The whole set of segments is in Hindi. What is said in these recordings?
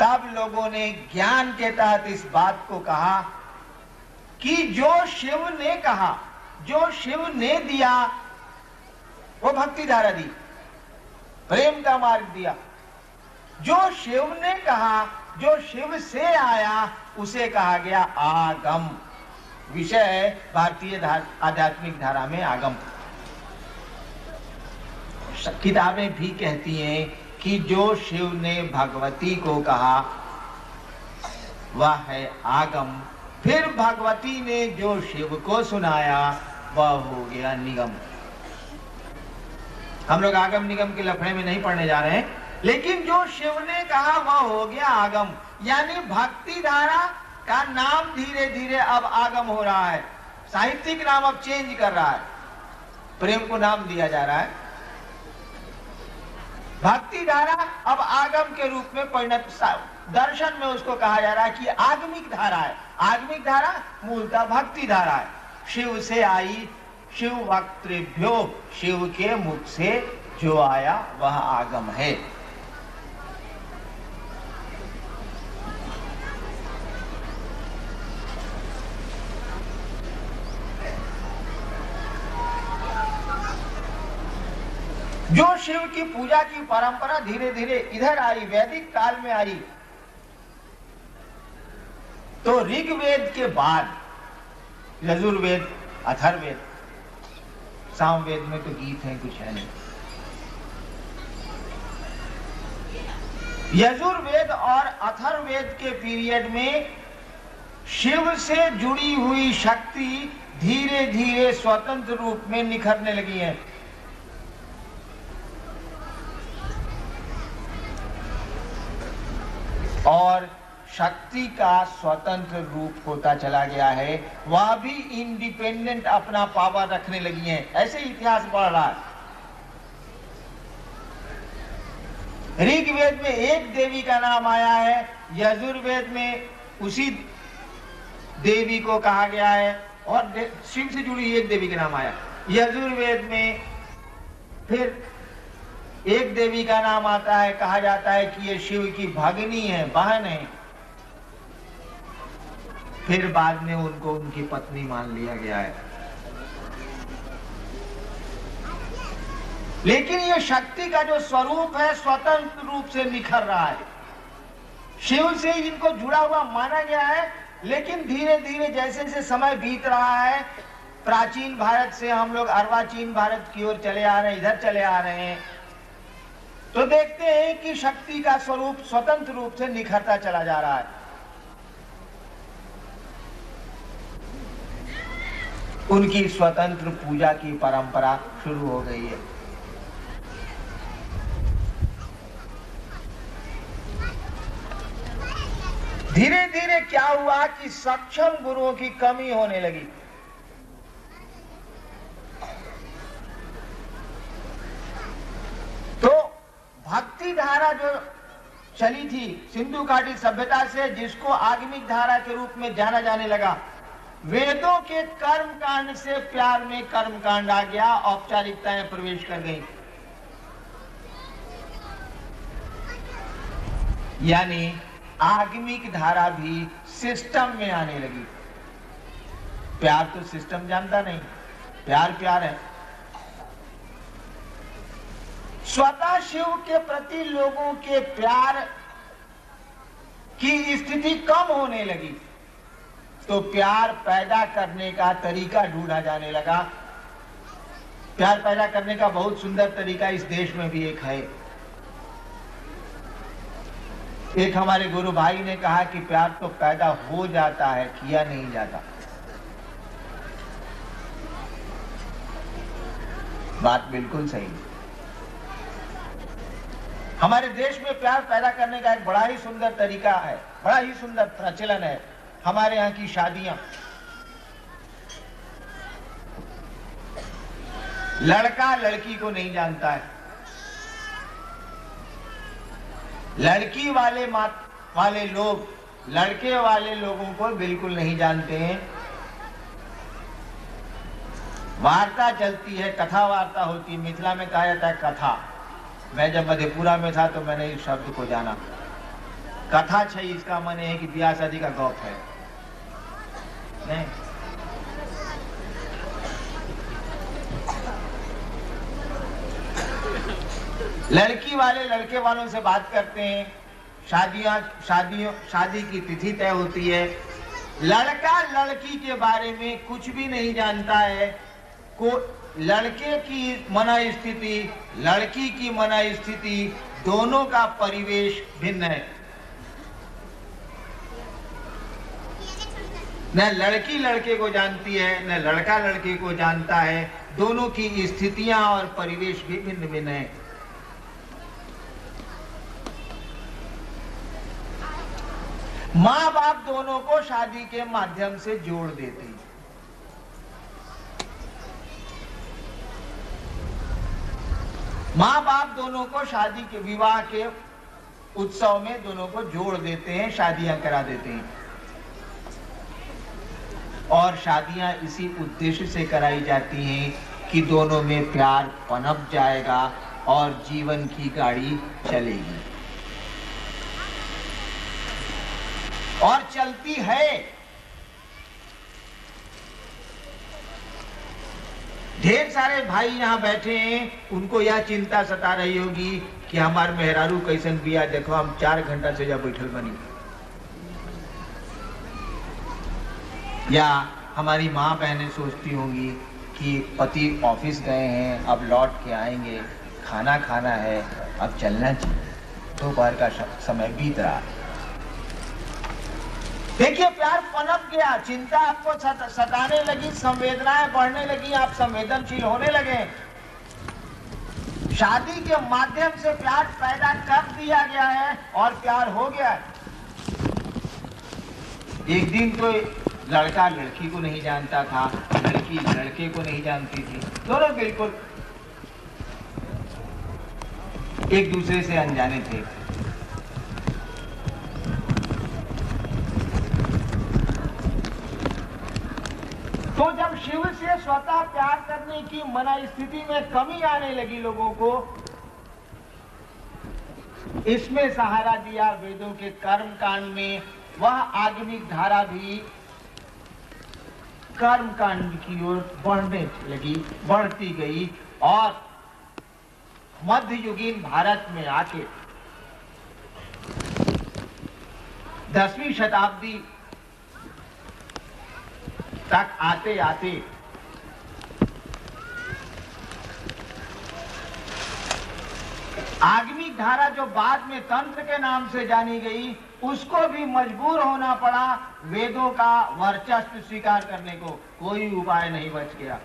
तब लोगों ने ज्ञान के तहत इस बात को कहा कि जो शिव ने कहा, जो शिव ने दिया, वो भक्ति धारा दी, प्रेम का मार्ग दिया। जो शिव ने कहा, जो शिव से आया, उसे कहा गया आगम। विषय भारतीय आध्यात्मिक धारा में आगम। किताबें भी कहती हैं कि जो शिव ने भगवती को कहा वह है आगम, फिर भगवती ने जो शिव को सुनाया वह हो गया निगम। हम लोग आगम निगम के लफड़े में नहीं पढ़ने जा रहे हैं, लेकिन जो शिव ने कहा वह हो गया आगम। यानी भक्ति धारा का नाम धीरे धीरे अब आगम हो रहा है। साहित्यिक नाम अब चेंज कर रहा है, प्रेम को नाम दिया जा रहा है। भक्ति धारा अब आगम के रूप में परिणत, दर्शन में उसको कहा जा रहा है कि आगमिक धारा है। आगमिक धारा मूलतः भक्ति धारा है। शिव से आई, शिव वक्तृभ्यो, शिव के मुख से जो आया वह आगम है। जो शिव की पूजा की परंपरा धीरे धीरे इधर आई, वैदिक काल में आई, तो ऋग्वेद के बाद यजुर्वेद, अथर्ववेद, सामवेद में तो गीत है, कुछ है नहीं। यजुर्वेद और अथर्ववेद के पीरियड में शिव से जुड़ी हुई शक्ति धीरे धीरे स्वतंत्र रूप में निखरने लगी है। और शक्ति का स्वतंत्र रूप होता चला गया है, वह भी इंडिपेंडेंट अपना पावर रखने लगी हैं। ऐसे इतिहास बढ़ रहा है। ऋग्वेद में एक देवी का नाम आया है, यजुर्वेद में उसी देवी को कहा गया है, और शिव से जुड़ी एक देवी का नाम आया। यजुर्वेद में फिर एक देवी का नाम आता है, कहा जाता है कि ये शिव की भगिनी है, बहन है। फिर बाद में उनको उनकी पत्नी मान लिया गया है। लेकिन ये शक्ति का जो स्वरूप है स्वतंत्र रूप से निखर रहा है। शिव से इनको जुड़ा हुआ माना गया है, लेकिन धीरे धीरे जैसे जैसे समय बीत रहा है, प्राचीन भारत से हम लोग अर्वाचीन भारत की ओर चले आ रहे हैं, इधर चले आ रहे हैं, तो देखते हैं कि शक्ति का स्वरूप स्वतंत्र रूप से निखरता चला जा रहा है। उनकी स्वतंत्र पूजा की परंपरा शुरू हो गई है। धीरे धीरे क्या हुआ कि सक्षम गुरुओं की कमी होने लगी। तो भक्ति धारा जो चली थी सिंधु घाटी सभ्यता से, जिसको आगमिक धारा के रूप में जाना जाने लगा, वेदों के कर्म कांड से प्यार में कर्म कांड आ गया, औपचारिकताएं प्रवेश कर गई। यानी आगमिक धारा भी सिस्टम में आने लगी। प्यार तो सिस्टम जानता नहीं, प्यार प्यार है। स्वतः शिव के प्रति लोगों के प्यार की स्थिति कम होने लगी, तो प्यार पैदा करने का तरीका ढूंढा जाने लगा। प्यार पैदा करने का बहुत सुंदर तरीका इस देश में भी एक है। एक हमारे गुरु भाई ने कहा कि प्यार तो पैदा हो जाता है, किया नहीं जाता। बात बिल्कुल सही है। हमारे देश में प्यार पैदा करने का एक बड़ा ही सुंदर तरीका है, बड़ा ही सुंदर प्रचलन है। हमारे यहाँ की शादियां, लड़का लड़की को नहीं जानता है, लड़की वाले लोग लड़के वाले लोगों को बिल्कुल नहीं जानते हैं। वार्ता चलती है, कथा वार्ता होती है। मिथिला में कहा जाता है कथा। मैं जब मधेपुरा में था तो मैंने इस शब्द को जाना। कथा छई इसका मन है कि ब्याह शादी का गौप है नहीं। लड़की वाले लड़के वालों से बात करते हैं, शादी की तिथि तय होती है। लड़का लड़की के बारे में कुछ भी नहीं जानता है। लड़के की मना स्थिति, लड़की की मना स्थिति, दोनों का परिवेश भिन्न है। न लड़की लड़के को जानती है, न लड़का लड़के को जानता है। दोनों की स्थितियां और परिवेश भी भिन्न भिन्न है। माँ बाप दोनों को शादी के माध्यम से जोड़ देते हैं। माँ बाप दोनों को शादी के विवाह के उत्सव में दोनों को जोड़ देते हैं, शादियां करा देते हैं। और शादियां इसी उद्देश्य से कराई जाती हैं कि दोनों में प्यार पनप जाएगा और जीवन की गाड़ी चलेगी। और चलती है। ढेर सारे भाई यहाँ बैठे हैं, उनको यह चिंता सता रही होगी कि हमार मेहरारू कैसन बिया, देखो हम 4 घंटा से जब बैठल बनी। या हमारी माँ बहनें सोचती होंगी कि पति ऑफिस गए हैं, अब लौट के आएंगे, खाना खाना है, अब चलना चाहिए, दोपहर का समय बीत रहा है। देखिए प्यार पनप गया, चिंता आपको सताने लगी, संवेदनाएं बढ़ने लगी, आप संवेदनशील होने लगे। शादी के माध्यम से प्यार पैदा कर दिया गया है और प्यार हो गया है। एक दिन तो लड़का लड़की को नहीं जानता था, लड़की लड़के को नहीं जानती थी, दोनों बिल्कुल एक दूसरे से अनजाने थे। तो जब शिव से स्वतः प्यार करने की मना स्थिति में कमी आने लगी लोगों को, इसमें सहारा दिया वेदों के कर्म कांड में। वह आगमिक धारा भी कर्म कांड की ओर बढ़ने लगी, बढ़ती गई और मध्ययुगीन भारत में आके 10वीं शताब्दी तक आते आते आगमिक धारा जो बाद में तंत्र के नाम से जानी गई, उसको भी मजबूर होना पड़ा वेदों का वर्चस्व स्वीकार करने को। कोई उपाय नहीं बच गया।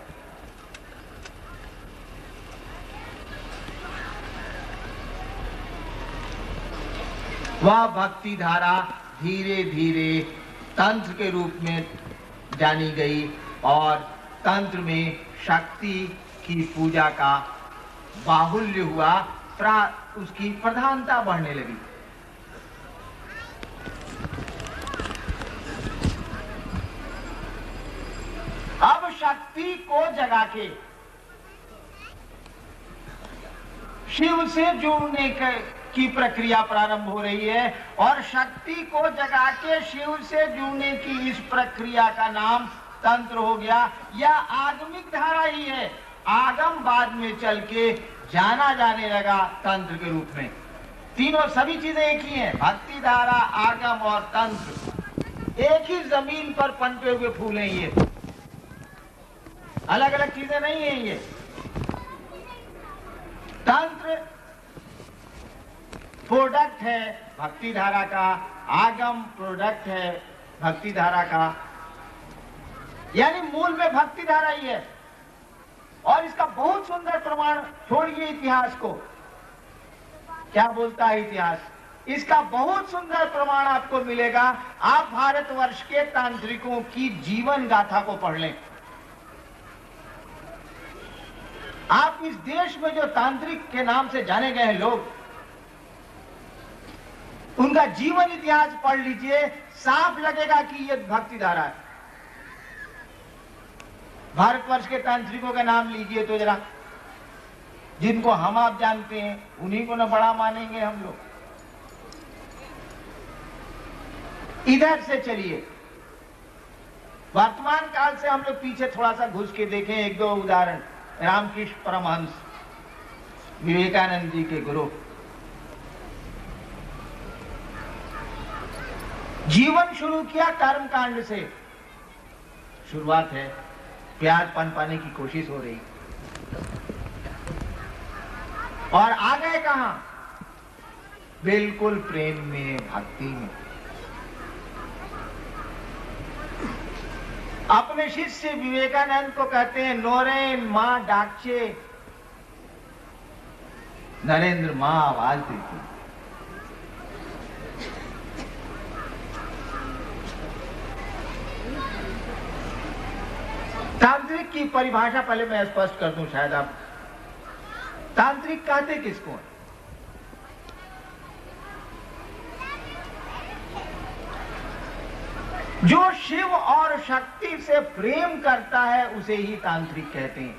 वह भक्ति धारा धीरे धीरे तंत्र के रूप में जानी गई और तंत्र में शक्ति की पूजा का बाहुल्य हुआ, उसकी प्रधानता बढ़ने लगी। अब शक्ति को जगा के शिव से जुड़ने की प्रक्रिया प्रारंभ हो रही है और शक्ति को जगा के शिव से जुड़ने की इस प्रक्रिया का नाम तंत्र हो गया। यह आगमिक धारा ही है। आगम बाद में चल के जाना जाने लगा तंत्र के रूप में। तीनों सभी चीजें एक ही हैं, भक्ति धारा, आगम और तंत्र एक ही जमीन पर पनपे हुए फूल हैं। ये अलग अलग चीजें नहीं है। ये तंत्र प्रोडक्ट है भक्ति धारा का, आगम प्रोडक्ट है भक्ति धारा का, यानी मूल में भक्ति धारा ही है। और इसका बहुत सुंदर प्रमाण, छोड़िए इतिहास को, क्या बोलता है इतिहास, इसका बहुत सुंदर प्रमाण आपको मिलेगा। आप भारतवर्ष के तांत्रिकों की जीवन गाथा को पढ़ लें। आप इस देश में जो तांत्रिक के नाम से जाने गए हैं लोग, उनका जीवन इतिहास पढ़ लीजिए, साफ लगेगा कि यह भक्ति धारा है। भारतवर्ष के तांत्रिकों का नाम लीजिए तो जरा, जिनको हम आप जानते हैं, उन्हीं को न बड़ा मानेंगे हम लोग। इधर से चलिए, वर्तमान काल से हम लोग पीछे थोड़ा सा घुस के देखें एक दो उदाहरण। रामकृष्ण परमहंस, विवेकानंद जी के गुरु, जीवन शुरू किया कर्म कांड से। शुरुआत है, प्यार पनपाने की कोशिश हो रही, और आ गए कहां? बिल्कुल प्रेम में, भक्ति में। अपने शिष्य विवेकानंद को कहते हैं नोरेन मां डाकचे, नरेंद्र मां आवाज देती। तांत्रिक की परिभाषा पहले मैं स्पष्ट कर दूं, शायद आप तांत्रिक कहते किसको है? जो शिव और शक्ति से प्रेम करता है उसे ही तांत्रिक कहते हैं।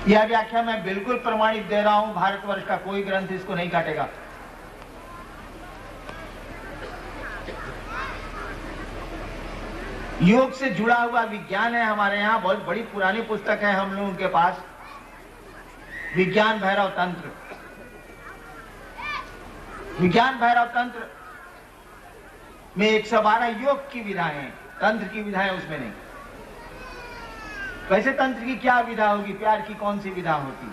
यह व्याख्या मैं बिल्कुल प्रमाणित दे रहा हूं, भारतवर्ष का कोई ग्रंथ इसको नहीं काटेगा। योग से जुड़ा हुआ विज्ञान है हमारे यहाँ, बहुत बड़ी पुरानी पुस्तक है हम लोगों के पास, विज्ञान भैरव तंत्र। विज्ञान भैरव तंत्र में 112 योग की विधाएं हैं, तंत्र की विधाएं उसमें नहीं। वैसे तंत्र की क्या विधा होगी, प्यार की कौन सी विधा होती?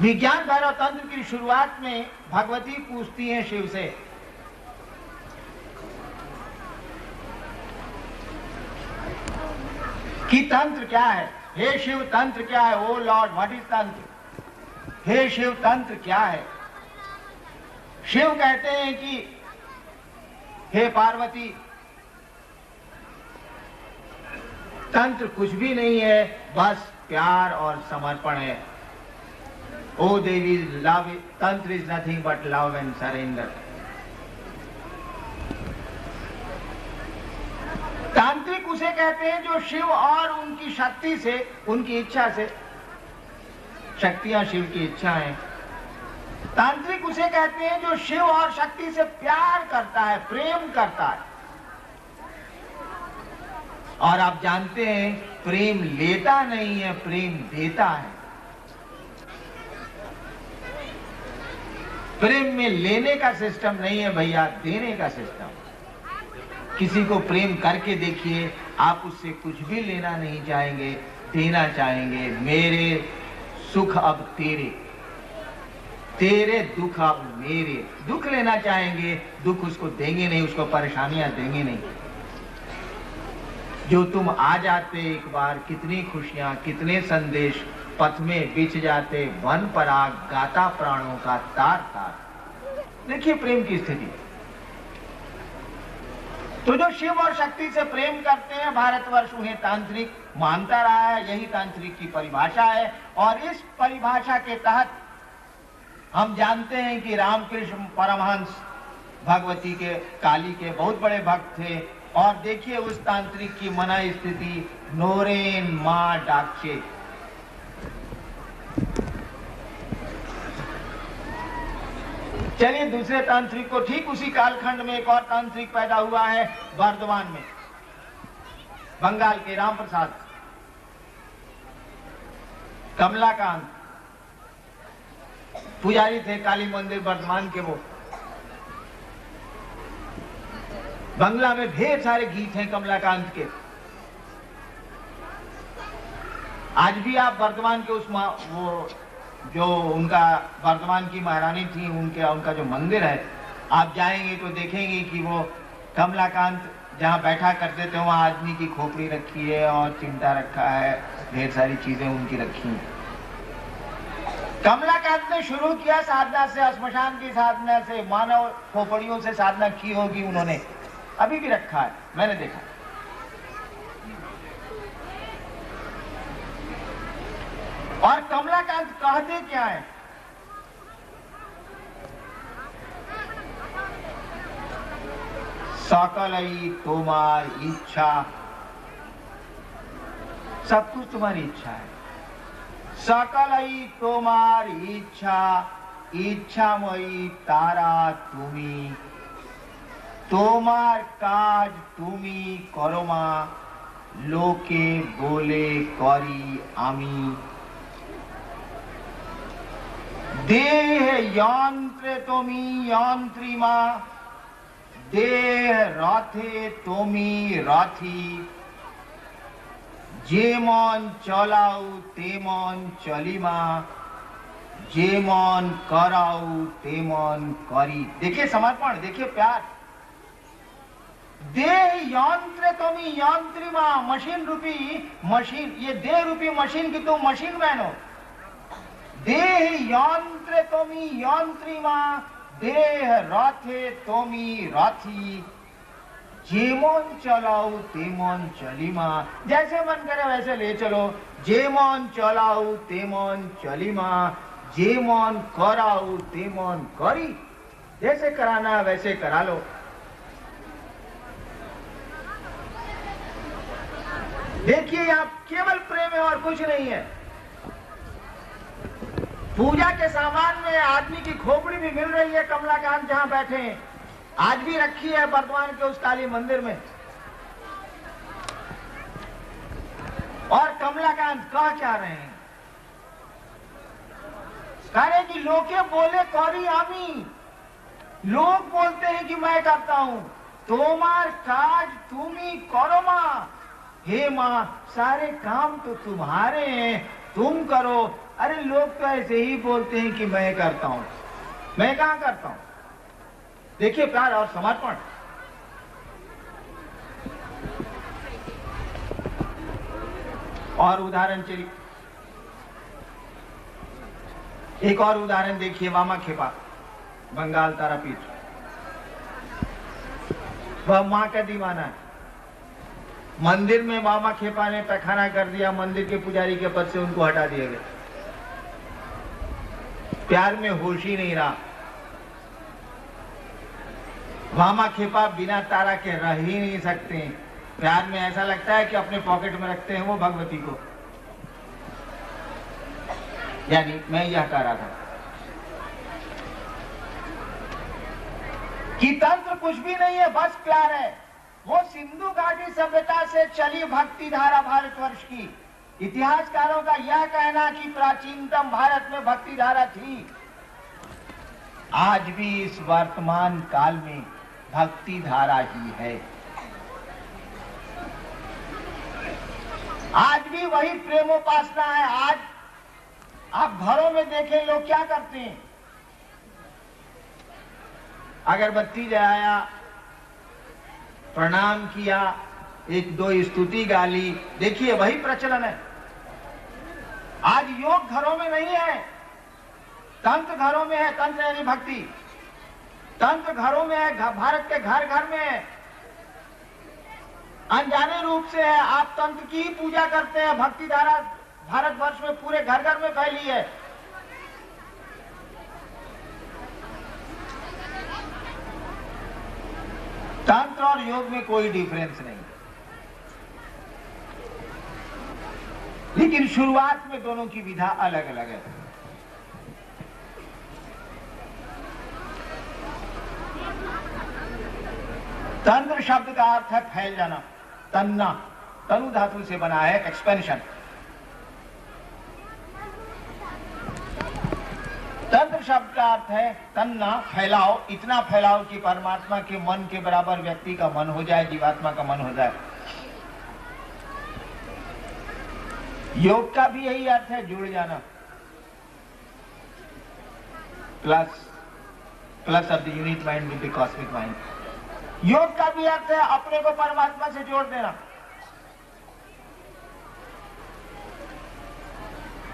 विज्ञान भैरव तंत्र की शुरुआत में भगवती पूछती हैं शिव से, कि तंत्र क्या है? हे शिव तंत्र क्या है? ओ लॉर्ड व्हाट इज तंत्र? हे शिव तंत्र क्या है? शिव कहते हैं कि हे पार्वती, तंत्र कुछ भी नहीं है, बस प्यार और समर्पण है। ओ देवी, लव, तंत्र is nothing but love and surrender. तांत्रिक उसे कहते हैं जो शिव और उनकी शक्ति से, उनकी इच्छा से, शक्तियां शिव की इच्छा है। तांत्रिक उसे कहते हैं जो शिव और शक्ति से प्यार करता है, प्रेम करता है। और आप जानते हैं प्रेम लेता नहीं है, प्रेम देता है। प्रेम में लेने का सिस्टम नहीं है भैया, देने का सिस्टम। किसी को प्रेम करके देखिए, आप उससे कुछ भी लेना नहीं चाहेंगे, देना चाहेंगे। मेरे सुख अब तेरे, तेरे दुख अब मेरे। दुख लेना चाहेंगे, दुख उसको देंगे नहीं, उसको परेशानियां देंगे नहीं। जो तुम आ जाते एक बार, कितनी खुशियां, कितने संदेश पथ में बिछ जाते, वन पराग गाता प्राणों का तार तार। देखिए प्रेम की स्थिति। तो जो शिव और शक्ति से प्रेम करते हैं, भारतवर्ष उन्हें तांत्रिक मानता रहा है। यही तांत्रिक की परिभाषा है। और इस परिभाषा के तहत हम जानते हैं कि रामकृष्ण परमहंस भगवती के, काली के बहुत बड़े भक्त थे। और देखिए उस तांत्रिक की मना स्थिति, नोरेन मां डाकचे। चलिए दूसरे तांत्रिक को, ठीक उसी कालखंड में एक और तांत्रिक पैदा हुआ है बर्दवान में, बंगाल के राम प्रसाद, कमलाकांत पुजारी थे काली मंदिर बर्दवान के। वो बंगला में ढेर सारे गीत हैं कमलाकांत के। आज भी आप बर्दवान के उस वो जो उनका बर्दवान की महारानी थी, उनका जो मंदिर है, आप जाएंगे तो देखेंगे कि वो कमलाकांत जहाँ बैठा करते थे वहाँ आदमी की खोपड़ी रखी है और चिमटा रखा है, ढेर सारी चीजें उनकी रखी हैं। कमलाकांत ने शुरू किया साधना से, श्मशान की साधना से, मानव खोपड़ियों से साधना की होगी उन्होंने, अभी भी रखा है, मैंने देखा। और कमलाकांत कहते क्या है? सकलई तुम्हार इच्छा, सब कुछ तुम्हारी इच्छा है। সকলই তোমার ইচ্ছা, ইচ্ছাময়ী তারা তুমি, তোমার কাজ তুমি করো মা, লোকে বলে করি আমি। দেহ যন্ত্রে তুমি যন্ত্রী মা, দেহ রথে তুমি রথী, যেমন চলাও তেমন চলিমা, যেমন कराओ तेमन करी। देखिए समर्पण, देखिए प्यार। देह यंत्र तुमी यंत्री मां, मशीन रूपी मशीन, ये देह रूपी मशीन की तुम मशीन बनो। देह यंत्र तुमी यंत्री मां, देह रथे तुमी रथी, जेमन चलाओ तेमन चलिमा, जैसे मन करे वैसे ले चलो, जेमन चलाओ तेमन चलिमा, जेमन कराओ तेमन करी, जैसे कराना वैसे करा लो। देखिए यहाँ केवल प्रेम है और कुछ नहीं है। पूजा के सामान में आदमी की खोपड़ी भी मिल रही है, कमलाकांत जहां बैठे हैं, आज भी रखी है बर्दवान के उस काली मंदिर में। और कमलाकांत कह क्या रहे हैं? कह रहे कि लोके बोले कौरी आमी, लोग बोलते हैं कि मैं करता हूं, तुम्हार काज तुम्ही करो मां। हे मां, सारे काम तो तुम्हारे हैं, तुम करो। अरे लोग तो ऐसे ही बोलते हैं कि मैं करता हूं, मैं कहां करता हूं। देखिए प्यार और समर्पण। और उदाहरण चलिए, एक और उदाहरण देखिए, वामा खेपा, बंगाल तारापीठ। वह मां का दीवाना है। मंदिर में वामा खेपा ने पैखाना कर दिया, मंदिर के पुजारी के पद से उनको हटा दिया गया। प्यार में होश ही नहीं रहा। वामा खेपा बिना तारा के रह ही नहीं सकते। प्यार में ऐसा लगता है कि अपने पॉकेट में रखते हैं वो भगवती को। यानी मैं यह कह रहा था कि तंत्र कुछ भी नहीं है, बस प्यार है। वो सिंधु घाटी सभ्यता से चली भक्ति धारा भारतवर्ष की। इतिहासकारों का यह कहना कि प्राचीनतम भारत में भक्ति धारा थी। आज भी इस वर्तमान काल में भक्ति धारा ही है। आज भी वही प्रेमोपासना है। आज आप घरों में देखें लोग क्या करते हैं, अगरबत्ती जलाया, प्रणाम किया, एक दो स्तुति गाली, देखिए वही प्रचलन है। आज योग घरों में नहीं है, तंत्र घरों में है। तंत्र यानी भक्ति, तंत्र घरों में है, भारत के घर घर में है। अनजाने रूप से है, आप तंत्र की ही पूजा करते हैं। भक्ति धारा भारतवर्ष में पूरे घर घर में फैली है। तंत्र और योग में कोई डिफरेंस नहीं, लेकिन शुरुआत में दोनों की विधा अलग अलग है। तंत्र शब्द का अर्थ है फैल जाना, तन्ना, तनु धातु से बना है, एक्सपेंशन। तंत्र शब्द का अर्थ है तन्ना, फैलाओ, इतना फैलाओ कि परमात्मा के मन के बराबर व्यक्ति का मन हो जाए, जीवात्मा का मन हो जाए। योग का भी यही अर्थ है, जुड़ जाना। Plus of the unit mind with the cosmic mind. योग का भी अर्थ है अपने को परमात्मा से जोड़ देना।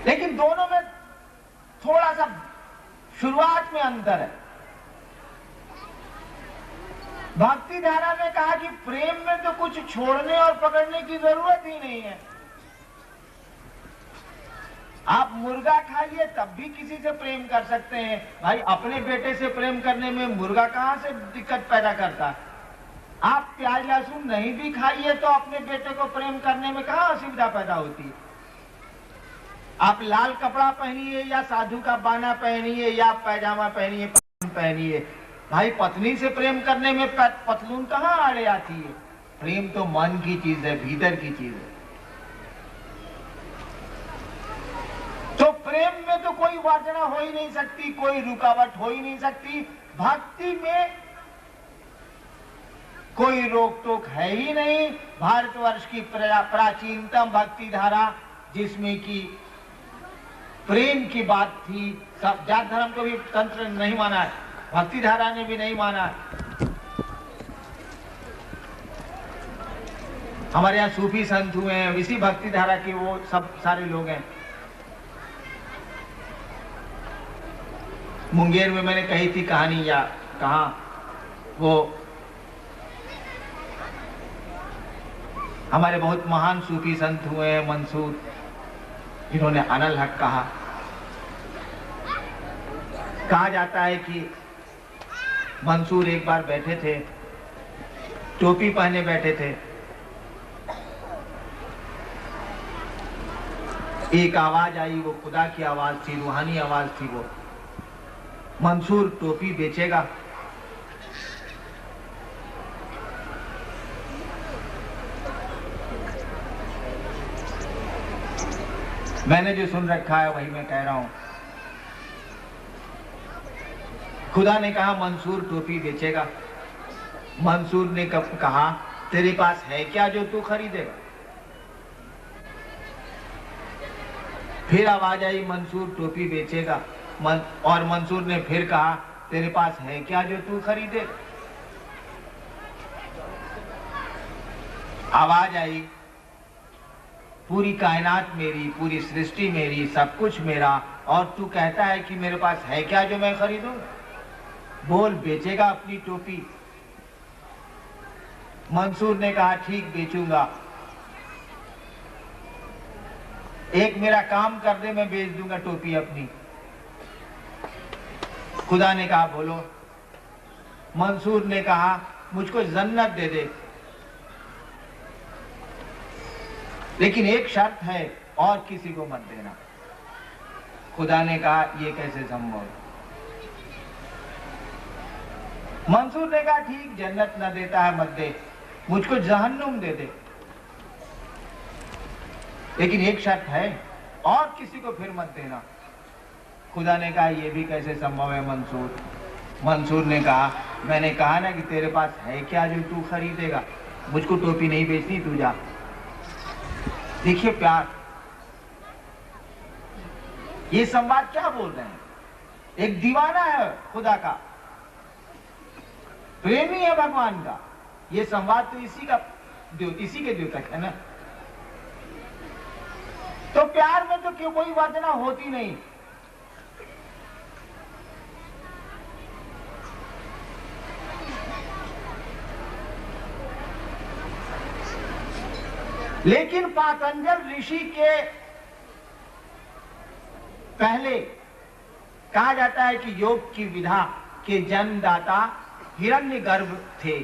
लेकिन दोनों में थोड़ा सा शुरुआत में अंतर है। भक्ति धारा ने कहा कि प्रेम में तो कुछ छोड़ने और पकड़ने की जरूरत ही नहीं है। आप मुर्गा खाइए तब भी किसी से प्रेम कर सकते हैं। भाई अपने बेटे से प्रेम करने में मुर्गा कहां से दिक्कत पैदा करता है? आप प्याज लहसुन नहीं भी खाइए तो अपने बेटे को प्रेम करने में कहां असुविधा पैदा होती है? आप लाल कपड़ा पहनिए या साधु का बाना पहनिए या पैजामा पहनिए, पहनिए, भाई पत्नी से प्रेम करने में पतलून कहाँ आड़े आती है? प्रेम तो मन की चीज है, भीतर की चीज है। तो प्रेम में तो कोई वर्जना हो ही नहीं सकती, कोई रुकावट हो ही नहीं सकती। भक्ति में कोई रोक टोक है ही नहीं। भारतवर्ष की प्राचीनतम भक्ति धारा जिसमें कि प्रेम की बात थी। सब जात धर्म को भी तंत्र नहीं माना है, भक्ति धारा ने भी नहीं माना है। हमारे यहाँ सूफी संत हुए हैं, इसी भक्ति धारा के वो सब सारे लोग हैं। मुंगेर में मैंने कही थी कहानी, या कहा वो हमारे बहुत महान सूफी संत हुए हैं मंसूर, जिन्होंने अनल हक कहा जाता है कि मंसूर एक बार बैठे थे, टोपी पहने बैठे थे। एक आवाज आई, वो खुदा की आवाज थी, रूहानी आवाज थी। वो मंसूर टोपी बेचेगा? मैंने जो सुन रखा है वही मैं कह रहा हूं। खुदा ने कहा मंसूर टोपी बेचेगा। मंसूर ने कब कहा तेरे पास है क्या जो तू खरीदेगा? फिर आवाज आई मंसूर टोपी बेचेगा। और मंसूर ने फिर कहा तेरे पास है क्या जो तू खरीदेगा? आवाज आई पूरी कायनात मेरी, पूरी सृष्टि मेरी, सब कुछ मेरा, और तू कहता है कि मेरे पास है क्या जो मैं खरीदूं? बोल, बेचेगा अपनी टोपी? मंसूर ने कहा ठीक बेचूंगा, एक मेरा काम कर दे, मैं बेच दूंगा टोपी अपनी। खुदा ने कहा बोलो। मंसूर ने कहा मुझको जन्नत दे दे, लेकिन एक शर्त है, और किसी को मत देना। खुदा ने कहा ये कैसे संभव? मंसूर ने कहा ठीक, जन्नत न देता है मत दे, मुझको जहन्नुम दे दे, लेकिन एक शर्त है, और किसी को फिर मत देना। खुदा ने कहा ये भी कैसे संभव है मंसूर? मंसूर ने कहा मैंने कहा ना कि तेरे पास है क्या जो तू खरीदेगा? मुझको टोपी नहीं बेचनी, तू जा। देखिए प्यार, ये संवाद क्या बोल रहे हैं? एक दीवाना है खुदा का, प्रेमी है भगवान का। ये संवाद तो इसी के द्योतक है ना। तो प्यार में तो क्यों कोई वर्जना होती नहीं। लेकिन पातंजल ऋषि के पहले कहा जाता है कि योग की विधा के जन्मदाता हिरण्यगर्भ थे।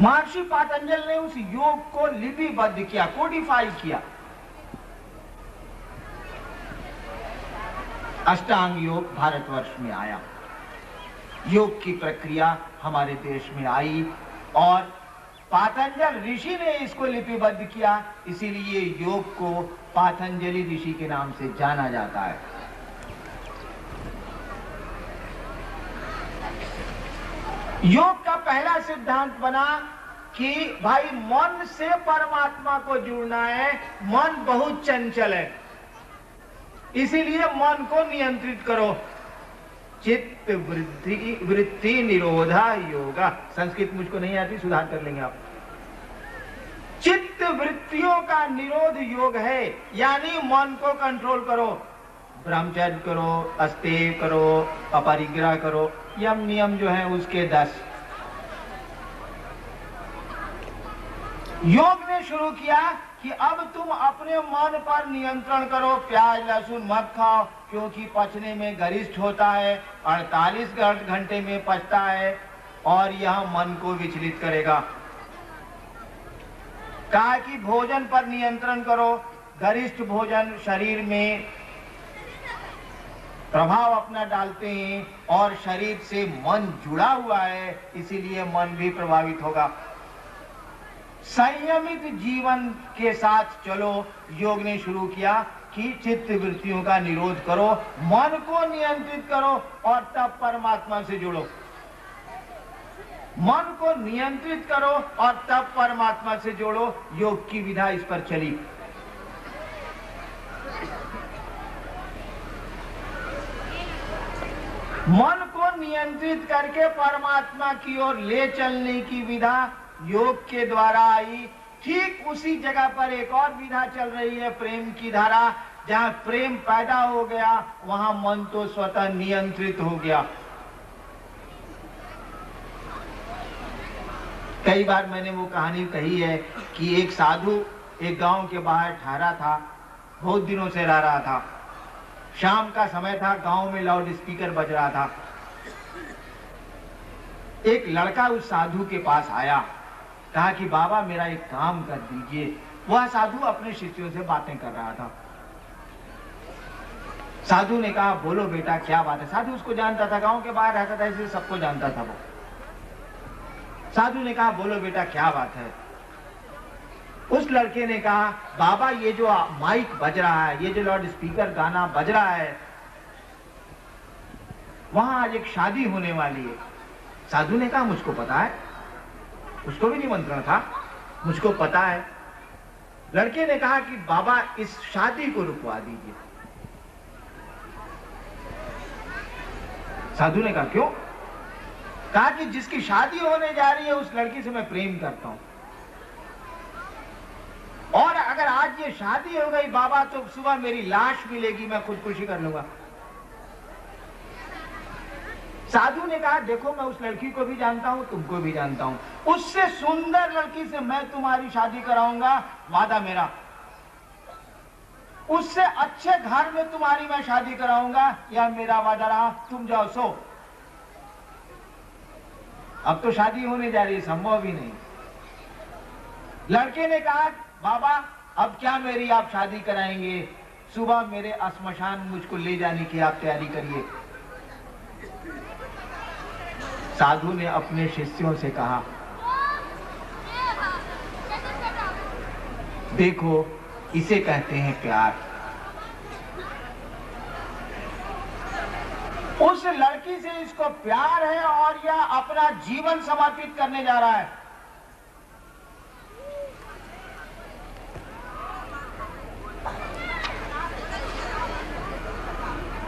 महर्षि पातंजल ने उस योग को लिपिबद्ध किया, कोडिफाई किया। अष्टांग योग भारतवर्ष में आया, योग की प्रक्रिया हमारे देश में आई, और पातंजल ऋषि ने इसको लिपिबद्ध किया। इसीलिए योग को पातंजलि ऋषि के नाम से जाना जाता है। योग का पहला सिद्धांत बना कि भाई मन से परमात्मा को जुड़ना है। मन बहुत चंचल है, इसीलिए मन को नियंत्रित करो। चित्त वृत्ति निरोधा योगा। संस्कृत मुझको नहीं आती, सुधार कर लेंगे आप। चित्त वृत्तियों का निरोध योग है, यानी मन को कंट्रोल करो। ब्रह्मचर्य करो, अस्तेय करो, अपरिग्रह करो, यम नियम जो है उसके 10। योग ने शुरू किया कि अब तुम अपने मन पर नियंत्रण करो। प्याज लहसुन मत खाओ, क्योंकि पचने में गरिष्ठ होता है, 48 घंटे में पचता है, और यह मन को विचलित करेगा। कहा कि भोजन पर नियंत्रण करो। गरिष्ठ भोजन शरीर में प्रभाव अपना डालते हैं और शरीर से मन जुड़ा हुआ है, इसीलिए मन भी प्रभावित होगा। संयमित जीवन के साथ चलो। योग ने शुरू किया कि चित्त वृत्तियों का निरोध करो, मन को नियंत्रित करो और तब परमात्मा से जुड़ो। मन को नियंत्रित करो और तब परमात्मा से जोड़ो। योग की विधा इस पर चली। मन को नियंत्रित करके परमात्मा की ओर ले चलने की विधा योग के द्वारा आई। ठीक उसी जगह पर एक और विधा चल रही है, प्रेम की धारा। जहां प्रेम पैदा हो गया वहां मन तो स्वतः नियंत्रित हो गया। कई बार मैंने वो कहानी कही है कि एक साधु एक गांव के बाहर ठहरा था, बहुत दिनों से रह रहा था। शाम का समय था, गांव में लाउड स्पीकर बज रहा था। एक लड़का उस साधु के पास आया, कहा कि बाबा मेरा एक काम कर दीजिए। वह साधु अपने शिष्यों से बातें कर रहा था। साधु ने कहा बोलो बेटा क्या बात है। साधु उसको जानता था, गांव के बाहर रहता था, इसलिए सबको जानता था वो। साधु ने कहा बोलो बेटा क्या बात है। उस लड़के ने कहा बाबा ये जो माइक बज रहा है, ये जो लाउड स्पीकर गाना बज रहा है, वहां आज एक शादी होने वाली है। साधु ने कहा मुझको पता है, उसको भी निमंत्रण था, मुझको पता है। लड़के ने कहा कि बाबा इस शादी को रुकवा दीजिए। साधु ने कहा क्यों? कहा कि जिसकी शादी होने जा रही है उस लड़की से मैं प्रेम करता हूं, और अगर आज ये शादी हो गई बाबा तो सुबह मेरी लाश मिलेगी, मैं खुदकुशी कर लूंगा। साधु ने कहा देखो मैं उस लड़की को भी जानता हूं, तुमको भी जानता हूं, उससे सुंदर लड़की से मैं तुम्हारी शादी कराऊंगा, वादा मेरा। उससे अच्छे घर में तुम्हारी मैं शादी कराऊंगा, यह मेरा वादा रहा। तुम जाओ सो। अब तो शादी होने जा रही है, संभव ही नहीं। लड़के ने कहा बाबा अब क्या मेरी आप शादी कराएंगे, सुबह मेरे श्मशान मुझको ले जाने की आप तैयारी करिए। साधु ने अपने शिष्यों से कहा देखो इसे कहते हैं प्यार। उस लड़की से इसको प्यार है और यह अपना जीवन समर्पित करने जा रहा है।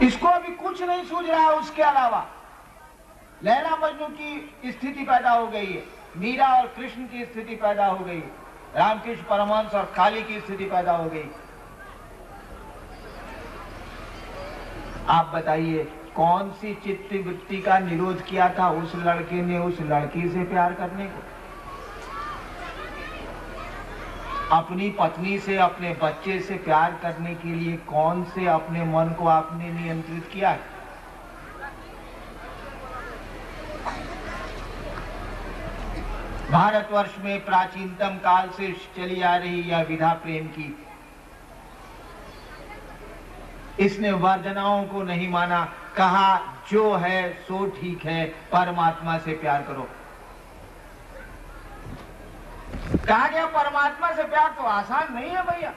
इसको अभी कुछ नहीं सूझ रहा है उसके अलावा। लैला मजनू की स्थिति पैदा हो गई है, मीरा और कृष्ण की स्थिति पैदा हो गई, रामकृष्ण परमहंस और काली की स्थिति पैदा हो गई। आप बताइए कौन सी चित्त वृत्ति का निरोध किया था उस लड़के ने उस लड़की से प्यार करने को? अपनी पत्नी से, अपने बच्चे से प्यार करने के लिए कौन से अपने मन को आपने नियंत्रित किया है? भारतवर्ष में प्राचीनतम काल से चली आ रही यह विधा प्रेम की, इसने वर्जनाओं को नहीं माना, कहा जो है सो ठीक है, परमात्मा से प्यार करो। कहा गया परमात्मा से प्यार तो आसान नहीं है भैया।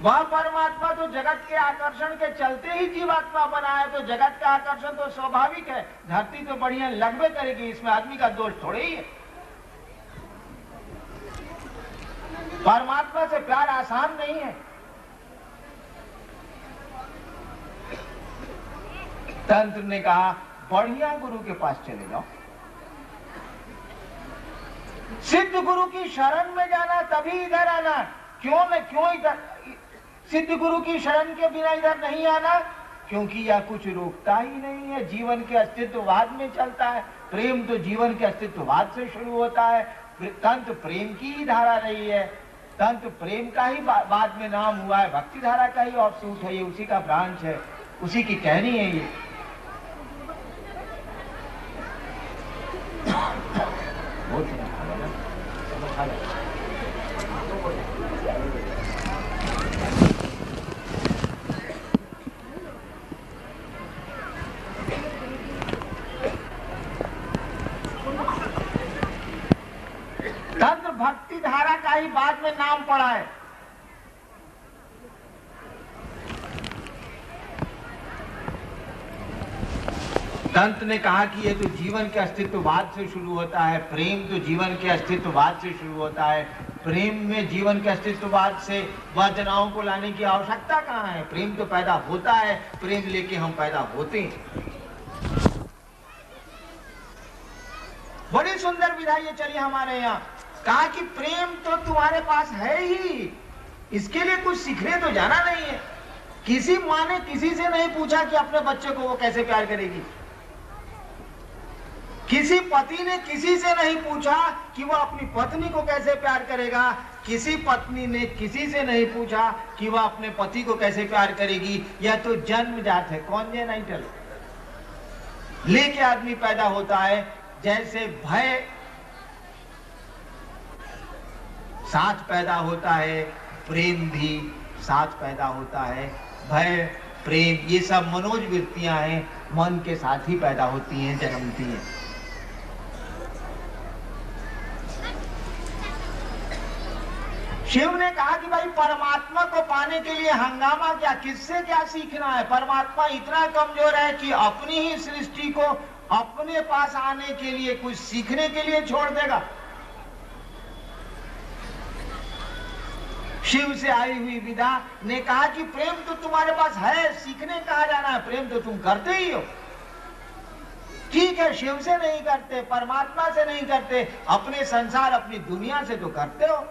वह परमात्मा तो जगत के आकर्षण के चलते ही जीवात्मा बना है, तो जगत का आकर्षण तो स्वाभाविक है। धरती तो बढ़िया लगबे करेगी, इसमें आदमी का दोष थोड़े ही है। परमात्मा से प्यार आसान नहीं है। तंत्र ने कहा बढ़िया गुरु के पास चले जाओ, सिद्ध गुरु की शरण में जाना, तभी इधर आना। क्यों इधर सिद्ध गुरु की शरण के बिना इधर नहीं आना? क्योंकि यह कुछ रोकता ही नहीं है, जीवन के अस्तित्ववाद में चलता है। प्रेम तो जीवन के अस्तित्ववाद से शुरू होता है। तंत्र प्रेम की ही धारा रही है, तंत्र प्रेम का ही बाद में नाम हुआ है, भक्ति धारा का ही ऑफशूट है, ये उसी का ब्रांच है, उसी की कहनी है ये। बहुत भक्ति धारा का ही बाद में नाम पड़ा है। दंत ने कहा कि ये तो जीवन के अस्तित्ववाद से शुरू होता है, प्रेम तो जीवन के अस्तित्ववाद से शुरू होता है। प्रेम में जीवन के अस्तित्ववाद से वासनाओं को लाने की आवश्यकता कहाँ है? प्रेम तो पैदा होता है, प्रेम लेके हम पैदा होते हैं। बड़ी सुंदर विधा ये चली हमारे यहाँ। कहा कि प्रेम तो तुम्हारे पास है ही, इसके लिए कुछ सीखने तो जाना नहीं है। किसी माँ ने किसी से नहीं पूछा कि अपने बच्चे को वो कैसे प्यार करेगी। किसी पति ने किसी से नहीं पूछा कि वो अपनी पत्नी को कैसे प्यार करेगा। किसी पत्नी ने किसी से नहीं पूछा कि वह अपने पति को कैसे प्यार करेगी। यह तो जन्मजात है, कॉन्जेनाइटल लेके आदमी पैदा होता है। जैसे भय साथ पैदा होता है, प्रेम भी साथ पैदा होता है। भय, प्रेम ये सब मनोज वृत्तियां हैं, मन के साथ ही पैदा होती हैं, जन्मती हैं। शिव ने कहा कि भाई परमात्मा को पाने के लिए हंगामा क्या, किससे क्या सीखना है? परमात्मा इतना कमजोर है कि अपनी ही सृष्टि को अपने पास आने के लिए, कुछ सीखने के लिए छोड़ देगा। शिव से आई हुई विधा ने कहा कि प्रेम तो तुम्हारे पास है, सीखने कहाँ जाना है? प्रेम तो तुम करते ही हो। ठीक है, शिव से नहीं करते, परमात्मा से नहीं करते, अपने संसार अपनी दुनिया से तो करते हो।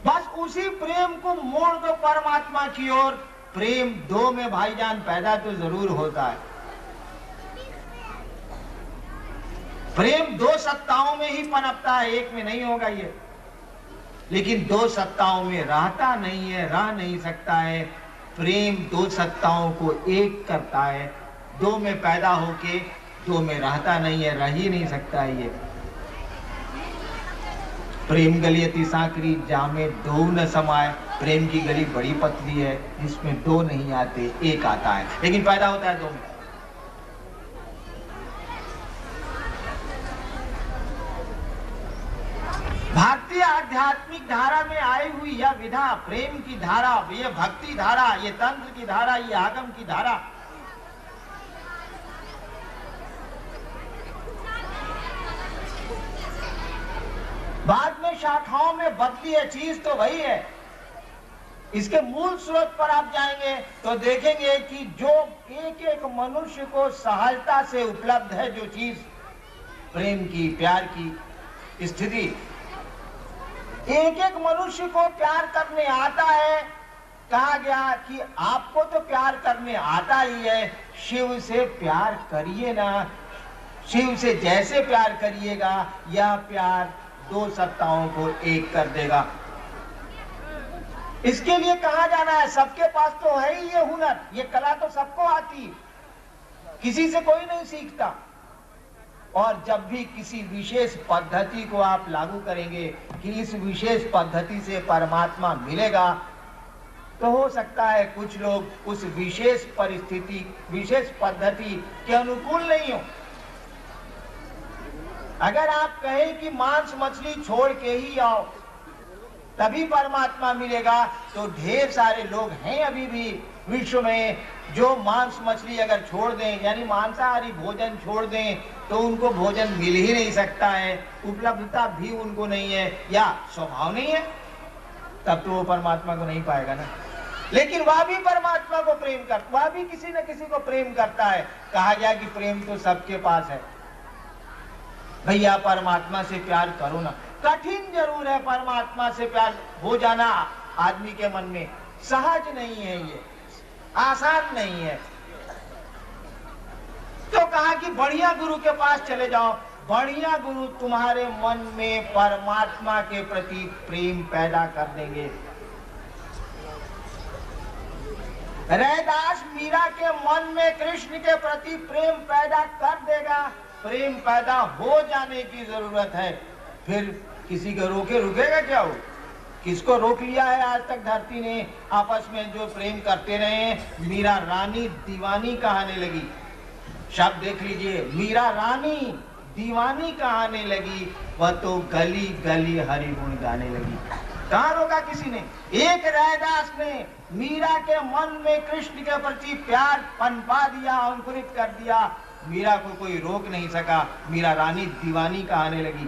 बस उसी प्रेम को मोड़ दो परमात्मा की ओर। प्रेम दो में भाईजान पैदा तो जरूर होता है। प्रेम दो सत्ताओं में ही पनपता है, एक में नहीं होगा ये। लेकिन दो सत्ताओं में रहता नहीं है, रह नहीं सकता है। प्रेम दो सत्ताओं को एक करता है। दो में पैदा होके दो में रहता नहीं है, रह ही नहीं सकता है ये। प्रेम गली अति सांकरी, जामे दो न समाए। प्रेम की गली बड़ी पतली है, इसमें दो नहीं आते, एक आता है, लेकिन पैदा होता है दो में। भारतीय आध्यात्मिक धारा में आई हुई यह विधा, प्रेम की धारा, ये भक्ति धारा, ये तंत्र की धारा, ये आगम की धारा, बाद में शाखाओं में बदली है, चीज तो वही है। इसके मूल स्रोत पर आप जाएंगे तो देखेंगे कि जो एक एक मनुष्य को सहजता से उपलब्ध है, जो चीज प्रेम की, प्यार की स्थिति, एक एक मनुष्य को प्यार करने आता है। कहा गया कि आपको तो प्यार करने आता ही है, शिव से प्यार करिए ना। शिव से जैसे प्यार करिएगा, यह प्यार दो सत्ताओं को एक कर देगा। इसके लिए कहा जाना है, सबके पास तो है ही ये हुनर, ये कला तो सबको आती, किसी से कोई नहीं सीखता। और जब भी किसी विशेष पद्धति को आप लागू करेंगे कि इस विशेष पद्धति से परमात्मा मिलेगा, तो हो सकता है कुछ लोग उस विशेष परिस्थिति, विशेष पद्धति के अनुकूल नहीं हो। अगर आप कहें कि मांस मछली छोड़ के ही आओ तभी परमात्मा मिलेगा, तो ढेर सारे लोग हैं अभी भी विश्व में जो मांस मछली अगर छोड़ दें, यानी मांसाहारी भोजन छोड़ दें, तो उनको भोजन मिल ही नहीं सकता है, उपलब्धता भी उनको नहीं है या स्वभाव नहीं है, तब तो वो परमात्मा को नहीं पाएगा ना। लेकिन वह भी परमात्मा को प्रेम करता, वह भी किसी न किसी को प्रेम करता है। कहा गया कि प्रेम तो सबके पास है। भैया परमात्मा से प्यार करो ना। कठिन जरूर है परमात्मा से प्यार हो जाना आदमी के मन में, सहज नहीं है, ये आसान नहीं है। तो कहा कि बढ़िया गुरु के पास चले जाओ, बढ़िया गुरु तुम्हारे मन में परमात्मा के प्रति प्रेम पैदा कर देंगे। रैदास मीरा के मन में कृष्ण के प्रति प्रेम पैदा कर देगा। प्रेम पैदा हो जाने की जरूरत है, फिर किसी को रुकेगा क्या? हो किसको रोक लिया है आज तक धरती ने? आपस में जो प्रेम करते रहे, मीरा रानी दीवानी कहने लगी। शब्द देख लीजिए, मीरा रानी दीवानी कहाने लगी, वह तो गली गली हरि गुण गाने लगी। कहाँ रोका किसी ने? एक रैदास ने मीरा के मन में कृष्ण के प्रति प्यार पनपा दिया, अंकुरित कर दिया। मीरा को कोई रोक नहीं सका। मीरा रानी दीवानी कहाने लगी।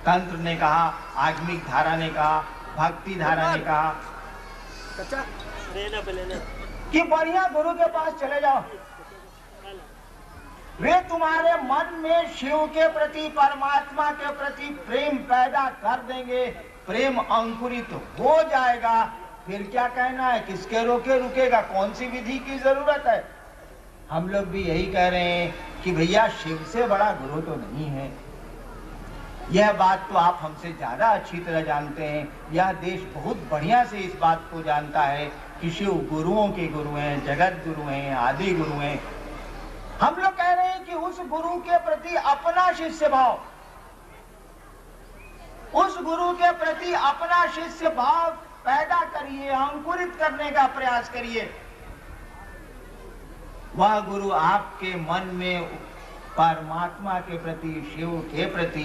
तंत्र ने कहा, आगमिक धारा ने कहा, भक्ति धारा ने कहा कि बढ़िया गुरु के पास चले जाओ, वे तुम्हारे मन में शिव के प्रति, परमात्मा के प्रति प्रेम पैदा कर देंगे, प्रेम अंकुरित हो जाएगा। फिर क्या कहना है, किसके रोके रुकेगा, कौन सी विधि की जरूरत है। हम लोग भी यही कह रहे हैं कि भैया शिव से बड़ा गुरु तो नहीं है। यह बात तो आप हमसे ज्यादा अच्छी तरह जानते हैं। यह देश बहुत बढ़िया से इस बात को जानता है कि शिव गुरुओं के गुरु हैं, जगत गुरु हैं, आदि गुरु हैं। हम लोग कह रहे हैं कि उस गुरु के प्रति अपना शिष्य भाव, उस गुरु के प्रति अपना शिष्य भाव पैदा करिए, अंकुरित करने का प्रयास करिए। वह गुरु आपके मन में परमात्मा के प्रति, शिव के प्रति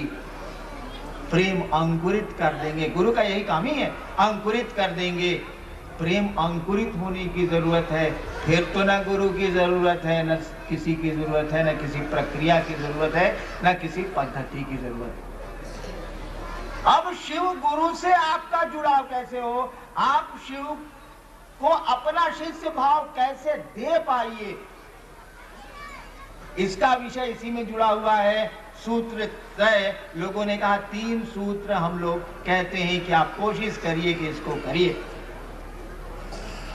प्रेम अंकुरित कर देंगे। गुरु का यही काम ही है, अंकुरित कर देंगे। प्रेम अंकुरित होने की जरूरत है। फिर तो न गुरु की जरूरत है, न किसी की जरूरत है, न किसी प्रक्रिया की जरूरत है, न किसी पद्धति की जरूरत है। अब शिव गुरु से आपका जुड़ाव कैसे हो, आप शिव को अपना शिष्य भाव कैसे दे पाइए, इसका विषय इसी में जुड़ा हुआ है। सूत्र तय, लोगों ने कहा 3 सूत्र हम लोग कहते हैं कि आप कोशिश करिए कि इसको करिए।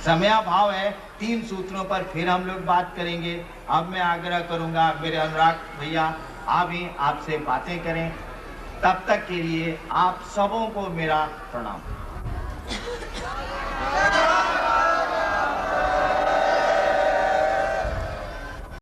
समयाभाव है, 3 सूत्रों पर फिर हम लोग बात करेंगे। अब मैं आग्रह करूंगा मेरे अनुराग भैया, आप ही आपसे बातें करें। तब तक के लिए आप सबों को मेरा प्रणाम।